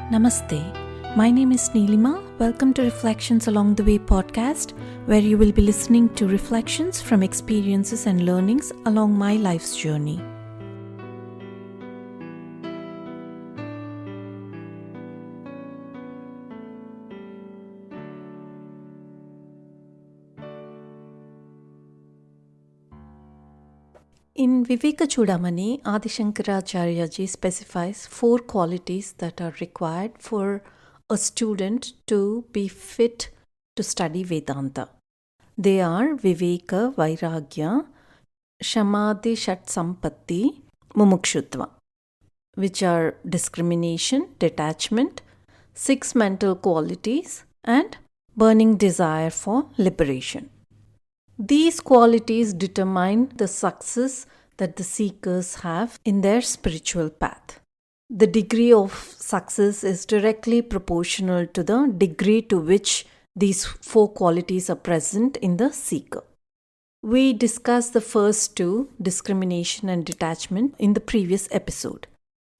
Namaste. My name is Neelima. Welcome to Reflections Along the Way podcast, where you will be listening to reflections from experiences and learnings along my life's journey. In Vivekachudamani, Shankaracharya specifies 4 qualities that are required for a student to be fit to study Vedanta. They are Viveka, Vairagya, Shamadhi, Shat Sampatti, Mumukshutva, which are discrimination, detachment, 6 mental qualities, and burning desire for liberation. These qualities determine the success that the seekers have in their spiritual path. The degree of success is directly proportional to the degree to which these 4 qualities are present in the seeker. We discussed the first 2, discrimination and detachment, in the previous episode.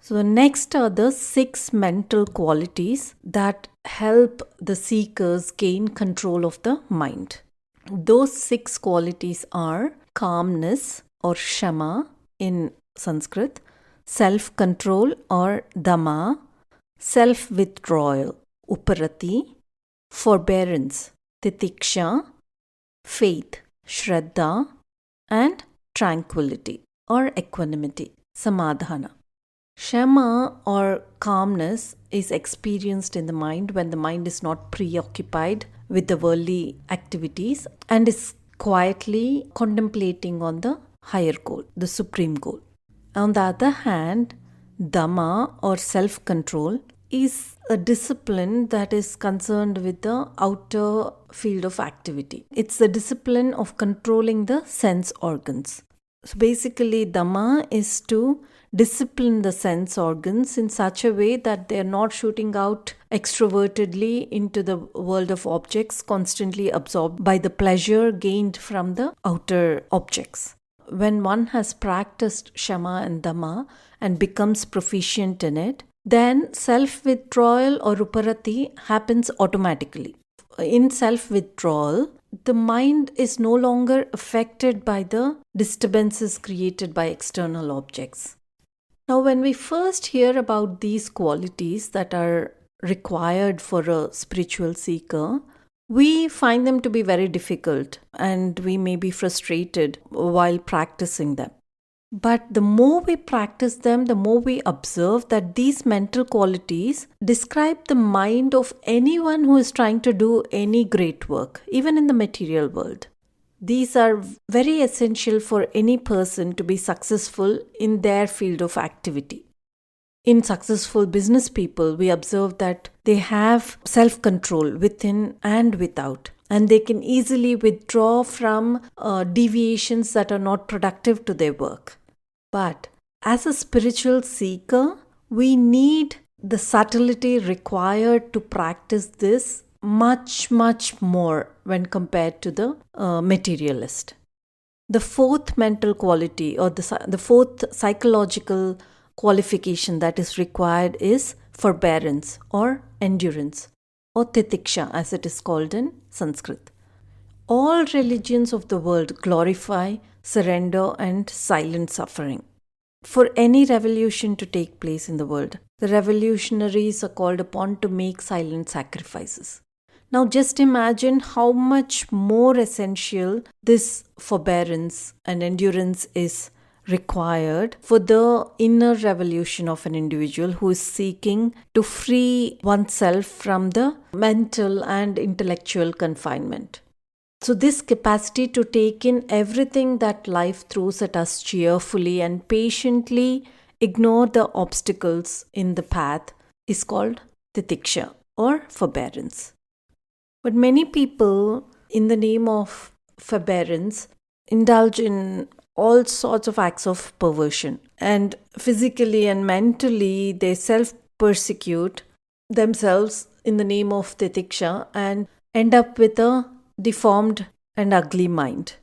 So next are the 6 mental qualities that help the seekers gain control of the mind. Those 6 qualities are calmness or shama in Sanskrit, self-control or dhana, self-withdrawal, uparati, forbearance, titiksha, faith, shraddha, and tranquility or equanimity, samadhana. Shama or calmness is experienced in the mind when the mind is not preoccupied with the worldly activities and is quietly contemplating on the higher goal, the supreme goal. On the other hand, dhamma or self-control is a discipline that is concerned with the outer field of activity. It's the discipline of controlling the sense organs. So basically, dhamma is to discipline the sense organs in such a way that they are not shooting out extrovertedly into the world of objects, constantly absorbed by the pleasure gained from the outer objects. When one has practiced shama and dhamma and becomes proficient in it, then self-withdrawal or uparati happens automatically. In self-withdrawal, the mind is no longer affected by the disturbances created by external objects. Now, when we first hear about these qualities that are required for a spiritual seeker, we find them to be very difficult and we may be frustrated while practicing them. But the more we practice them, the more we observe that these mental qualities describe the mind of anyone who is trying to do any great work, even in the material world. These are very essential for any person to be successful in their field of activity. In successful business people, we observe that they have self-control within and without, and they can easily withdraw from deviations that are not productive to their work. But as a spiritual seeker, we need the subtlety required to practice this much more when compared to the materialist. The 4th mental quality or the 4th psychological qualification that is required is forbearance or endurance or titiksha as it is called in Sanskrit. All religions of the world glorify surrender and silent suffering. For any revolution to take place in the world, the revolutionaries are called upon to make silent sacrifices. Now just imagine how much more essential this forbearance and endurance is required for the inner revolution of an individual who is seeking to free oneself from the mental and intellectual confinement. So this capacity to take in everything that life throws at us cheerfully and patiently ignore the obstacles in the path is called titiksha or forbearance. But many people, in the name of forbearance, indulge in all sorts of acts of perversion. And physically and mentally, they self-persecute themselves in the name of titiksha and end up with a deformed and ugly mind.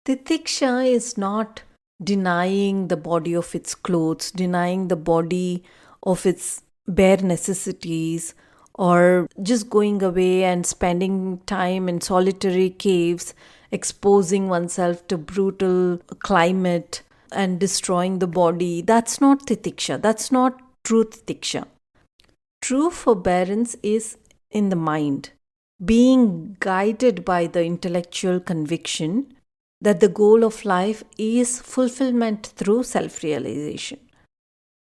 Titiksha is not denying the body of its clothes, denying the body of its bare necessities, or just going away and spending time in solitary caves, exposing oneself to brutal climate and destroying the body. That's not titiksha. That's not true titiksha. True forbearance is in the mind, being guided by the intellectual conviction that the goal of life is fulfillment through self realization.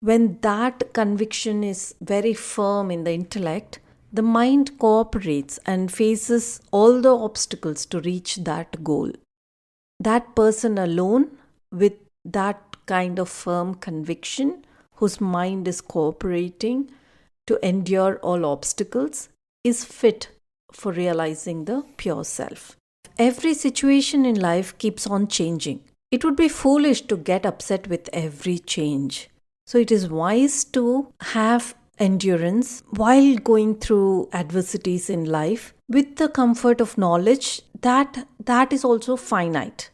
When that conviction is very firm in the intellect, the mind cooperates and faces all the obstacles to reach that goal. That person alone, with that kind of firm conviction, whose mind is cooperating to endure all obstacles, is fit for realizing the pure self. Every situation in life keeps on changing. It would be foolish to get upset with every change. So it is wise to have endurance while going through adversities in life with the comfort of knowledge that that is also finite.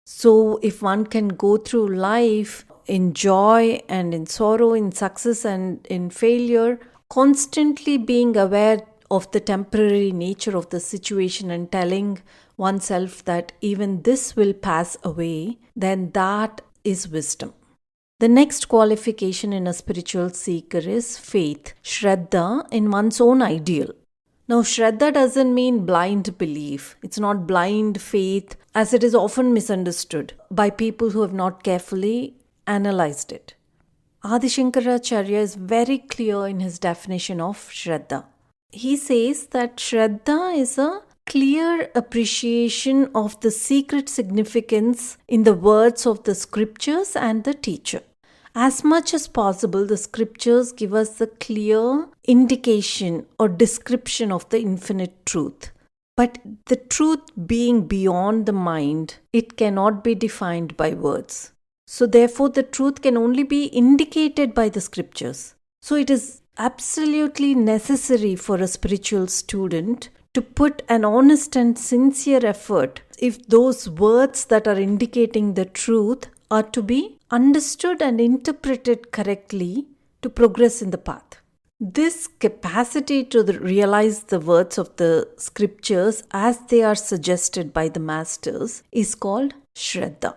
So if one can go through life in joy and in sorrow, in success and in failure, constantly being aware of the temporary nature of the situation and telling oneself that even this will pass away, then that is wisdom. The next qualification in a spiritual seeker is faith, shraddha in one's own ideal. Now, shraddha doesn't mean blind belief. It's not blind faith, as it is often misunderstood by people who have not carefully analyzed it. Adi Shankaracharya is very clear in his definition of shraddha. He says that shraddha is a clear appreciation of the secret significance in the words of the scriptures and the teacher. As much as possible, the scriptures give us the clear indication or description of the infinite truth. But the truth being beyond the mind, it cannot be defined by words. So therefore, the truth can only be indicated by the scriptures. So it is absolutely necessary for a spiritual student to put an honest and sincere effort if those words that are indicating the truth are to be understood and interpreted correctly to progress in the path. This capacity to realize the words of the scriptures as they are suggested by the masters is called shraddha.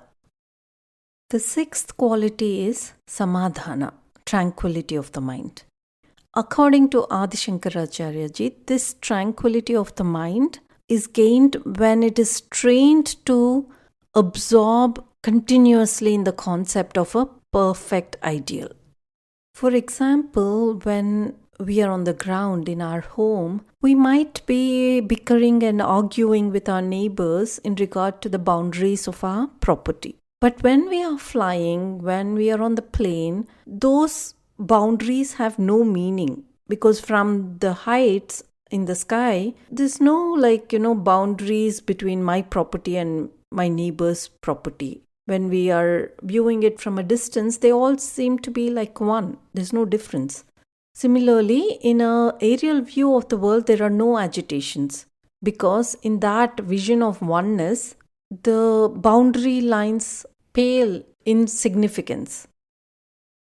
The sixth quality is samadhana, tranquility of the mind. According to Adi Shankaracharya ji, this tranquility of the mind is gained when it is trained to absorb continuously in the concept of a perfect ideal. For example, when we are on the ground in our home, we might be bickering and arguing with our neighbors in regard to the boundaries of our property. But when we are flying, when we are on the plane, those boundaries have no meaning, because from the heights in the sky, there's no boundaries between my property and my neighbor's property. When we are viewing it from a distance, they all seem to be like one. There's no difference. Similarly, in an aerial view of the world, there are no agitations, because in that vision of oneness, the boundary lines pale in significance.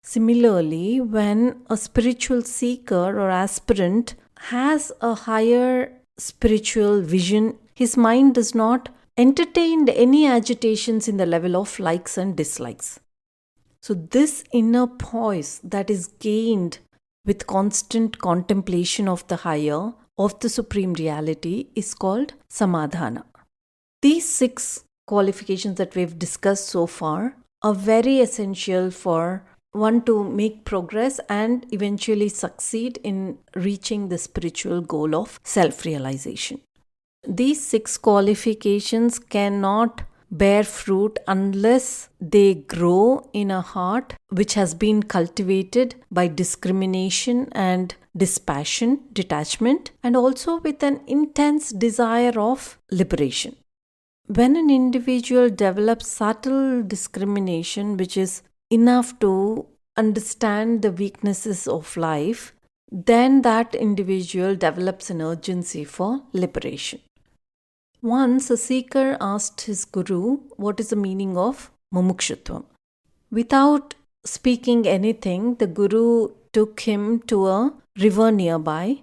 Similarly, when a spiritual seeker or aspirant has a higher spiritual vision, his mind does not entertain any agitations in the level of likes and dislikes. So this inner poise that is gained with constant contemplation of the higher, of the supreme reality, is called samadhana. These 6 qualifications that we've discussed so far are very essential for one to make progress and eventually succeed in reaching the spiritual goal of self-realization. These 6 qualifications cannot bear fruit unless they grow in a heart which has been cultivated by discrimination and dispassion, detachment, and also with an intense desire of liberation. When an individual develops subtle discrimination, which is enough to understand the weaknesses of life, then that individual develops an urgency for liberation. Once a seeker asked his guru what is the meaning of mumukshutvam. Without speaking anything, the guru took him to a river nearby,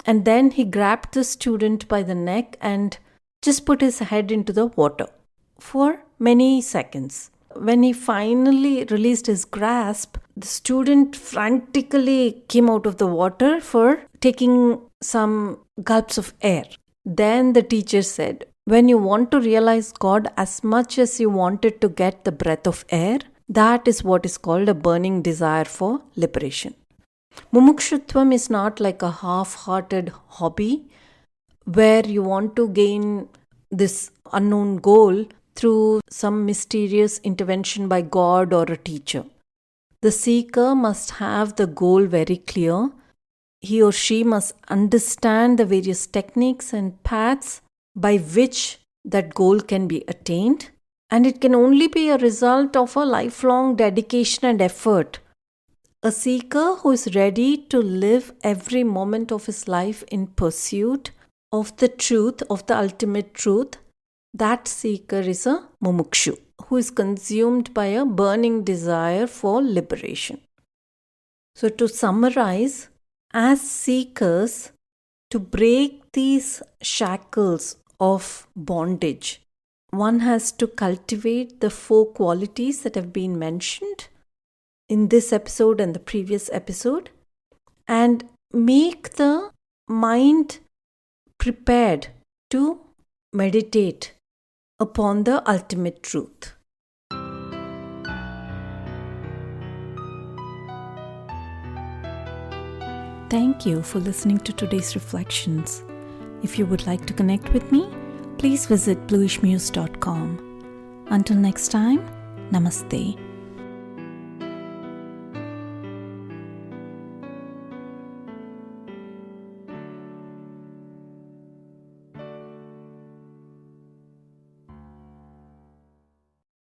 and then he grabbed the student by the neck and just put his head into the water for many seconds. When he finally released his grasp, the student frantically came out of the water for taking some gulps of air. Then the teacher said, when you want to realize God as much as you wanted to get the breath of air, that is what is called a burning desire for liberation. Mumukshutvam is not like a half-hearted hobby where you want to gain this unknown goal through some mysterious intervention by God or a teacher. The seeker must have the goal very clear. He or she must understand the various techniques and paths by which that goal can be attained, and it can only be a result of a lifelong dedication and effort. A seeker who is ready to live every moment of his life in pursuit of the truth, of the ultimate truth, that seeker is a mumukshu, who is consumed by a burning desire for liberation. So to summarize, as seekers, to break these shackles of bondage, one has to cultivate the 4 qualities that have been mentioned in this episode and the previous episode, and make the mind prepared to meditate upon the ultimate truth. Thank you for listening to today's reflections. If you would like to connect with me, please visit bluishmuse.com. Until next time, Namaste.